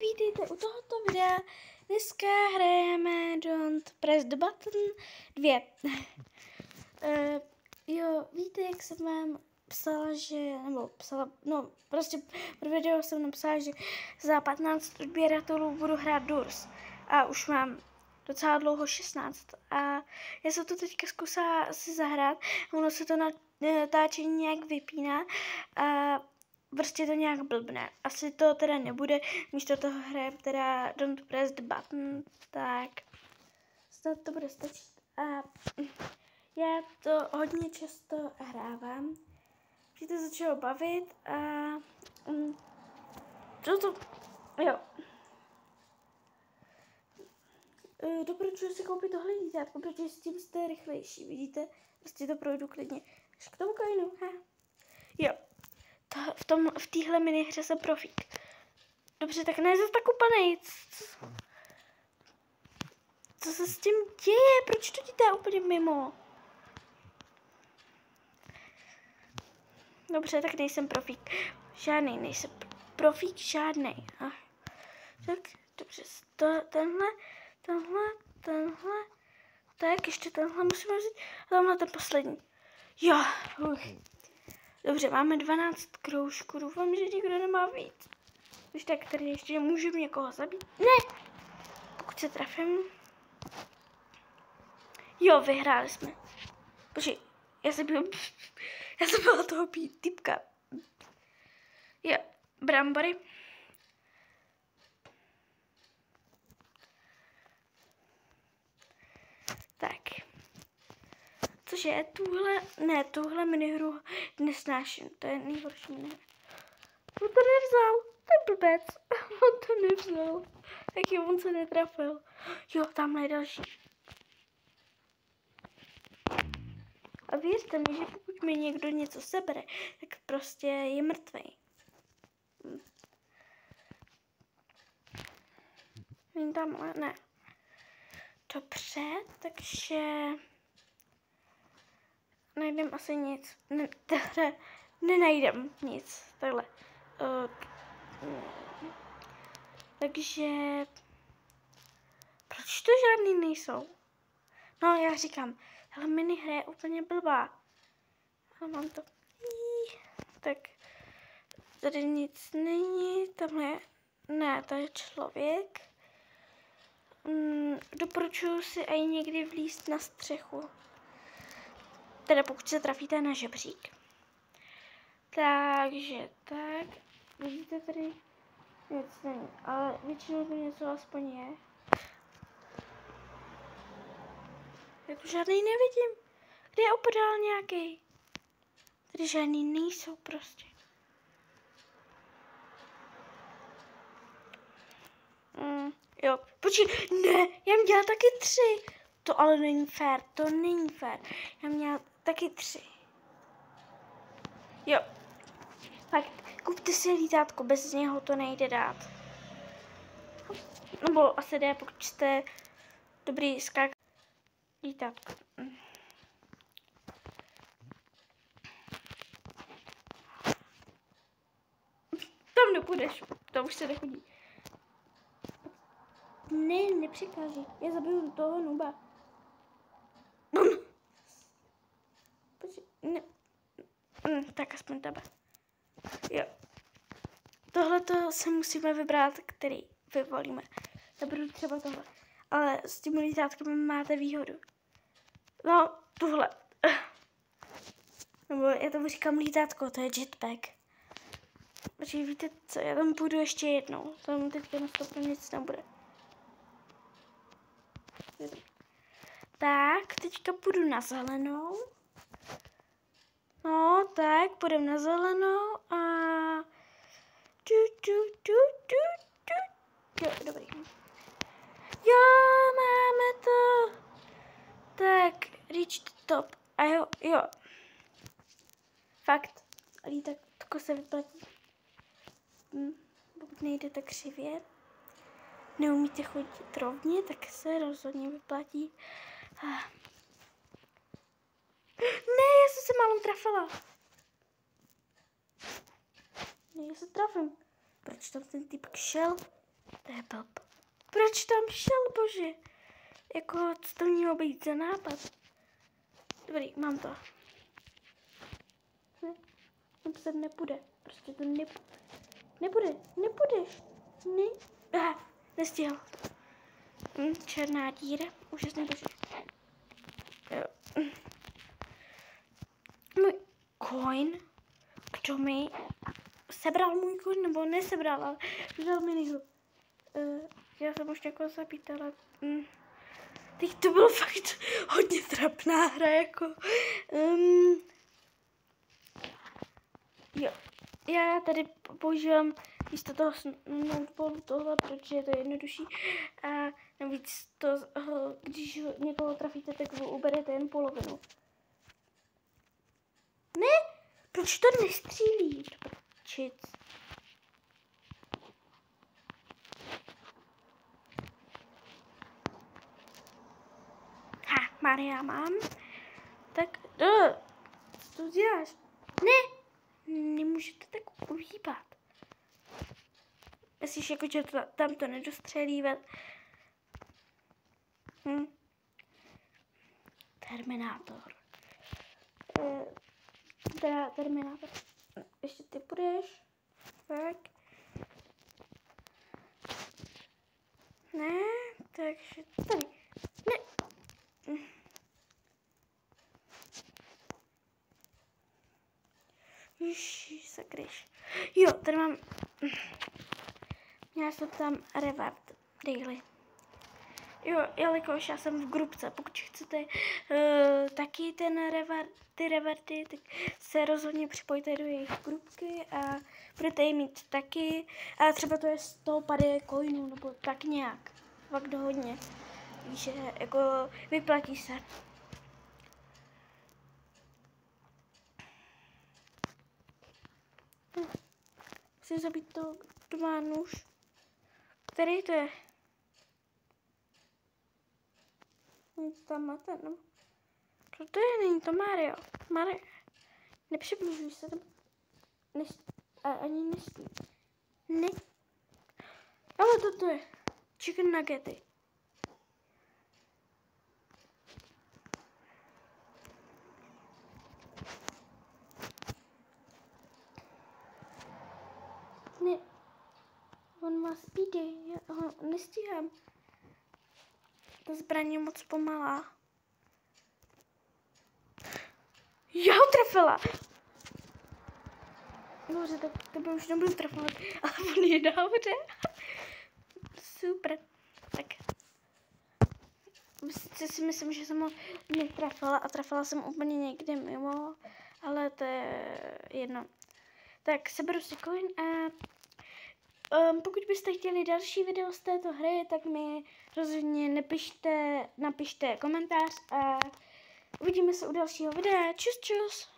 Vítejte u tohoto videa. Dneska hrajeme Don't Press the Button 2. Jo, víte, jak jsem vám psala, prostě pro video jsem napsala, že za 15 odběratelů budu hrát Doors. A už mám docela dlouho 16. A já jsem to teďka zkusila si zahrát. Ono se to natáčení nějak vypíná. A prostě to nějak blbne. Asi to teda nebude, místo toho hrajem teda Don't Press the Button, tak snad to bude stačit. A já to hodně často hrávám. Mě to začalo bavit a jo. Doporučuji si koupit tohle lítátko, protože s tím jste rychlejší, vidíte? Prostě to projdu klidně až k tomu coinu, Jo. V téhle minihře jsem profík. Dobře, tak ne zase tak úplně. Co se s tím děje? Proč to dělá úplně mimo? Dobře, tak nejsem profík. Žádnej nejsem. Profík žádnej. Tak, dobře. Tenhle. Tak, ještě tenhle musíme vzít. A tamhle ten poslední. Jo. Dobře, máme 12 kroužků. Doufám, že nikdo nemá víc. Když tak tady ještě můžeme někoho zabít. Ne! Pokud se trafím. Jo, vyhráli jsme. Počkej, já jsem byla toho typka. Jo, brambory. Tak. Cože, tuhle minihru nesnáším. To je nejhorší minihra. On to nevzal. To je blbec. On to nevzal. Tak jo, on se netrafil. Jo, tamhle je další. A věřte mi, že pokud mi někdo něco sebere, tak prostě je mrtvej. Tamhle, ne. Dobře, takže najdem asi nic. Nenajdem nic. Takhle. Takže proč to žádný nejsou? No, já říkám, hele, minihra je úplně blbá. A mám to. Tak tady nic není. Tamhle, ne, to je člověk. Doporučuji si i někdy vlízt na střechu. Teda pokud se trafíte na žebřík. Takže tak. Vidíte tady nic není, ale většinou to něco aspoň je. Já tu žádný nevidím. Kde je opodál nějaký? Tady žádný nejsou prostě. Jo, počkej, ne, já jsem dělala taky 3. To ale není fér, to není fér. Já měla taky 3. Jo, fakt, kupte si lítátko, bez něho to nejde dát. Nebo asi jde, pokud jste dobrý skák. Lítátko. Tam nepůjdeš, to už se nechodí. Ne, nepřikáží. Já zabiju toho nuba. Ne. Tak aspoň tebe. Jo. Tohleto se musíme vybrat, který vyvolíme. Já budu třeba tohle. Ale s tím lítátkem máte výhodu. No, tuhle. Nebo já tomu říkám lítátko, to je jetpack. Takže víte co, já tam půjdu ještě jednou. Tam teďka na stopě nic nebude. Tak, teďka půjdu na zelenou. No, tak, půjdem na zelenou a... Jo, dobrý. Jo, máme to. Tak, reach the top. A jo. Fakt, lítátko se vyplatí. Pokud nejdete křivě, neumíte chodit rovně, tak se rozhodně vyplatí. Ne, já jsem se málo trafila. Ne, já se trafím. Proč tam ten typ šel? To je blb. Proč tam šel, bože? Jako, co to mělo být za nápad? Dobrý, mám to. Ne, napsat nepůjde. Prostě to nepůjdeš. Ne. Aha, nestihl. Černá díra, úžasný bože. Jo. Můj coin. Kdo mi sebral můj coin, nebo nesebral, ale vzal mi ho. Já jsem už někoho zabít, ale teď to bylo fakt hodně trapná hra, jako. Jo. Já tady používám místo toho notebooku tohle, protože je to jednodušší. A navíc to, když někoho trafíte, tak vy uberete jen polovinu. Ne? Proč to nestřílí? Čic. Ha, Maria mám. Tak, co to děláš? Ne, nemůžete tak uhýbat. Myslíš, jako, že tam to nedostřelívat? Terminátor. Terminátor. Ještě ty půjdeš. Tak. Ne, takže tady. Ne. Ježíš, sakryš. Jo, tady mám. Já jsem tam revert daily. Jo, jelikož já jsem v grupce, pokud chcete taky ty reverty, tak se rozhodně připojte do jejich grupky a budete je mít taky. A třeba to je 150 coinů, nebo tak nějak. Fakt hodně. Takže jako vyplatí se. Chci zabít to, kdo má nůž. Který to je? Tam máte, no. Co to je? Není to Mario. Mario. Nepřibližuj se tam. Ani nestí. Ne. Ale toto je. Chicken nuggety. Ne. On má speedy. Já ho nestíhám. Ta zbraň je moc pomalá. Já ho trefila. Dobře, tak to by už nebudu trefovat, ale on je dobře. Super. Tak. Si myslím, že jsem ho netrefila a trefila jsem úplně někde mimo, ale to je jedno. Tak seberu si coin a pokud byste chtěli další video z této hry, tak mi rozhodně napište komentář a uvidíme se u dalšího videa. Čus, čus.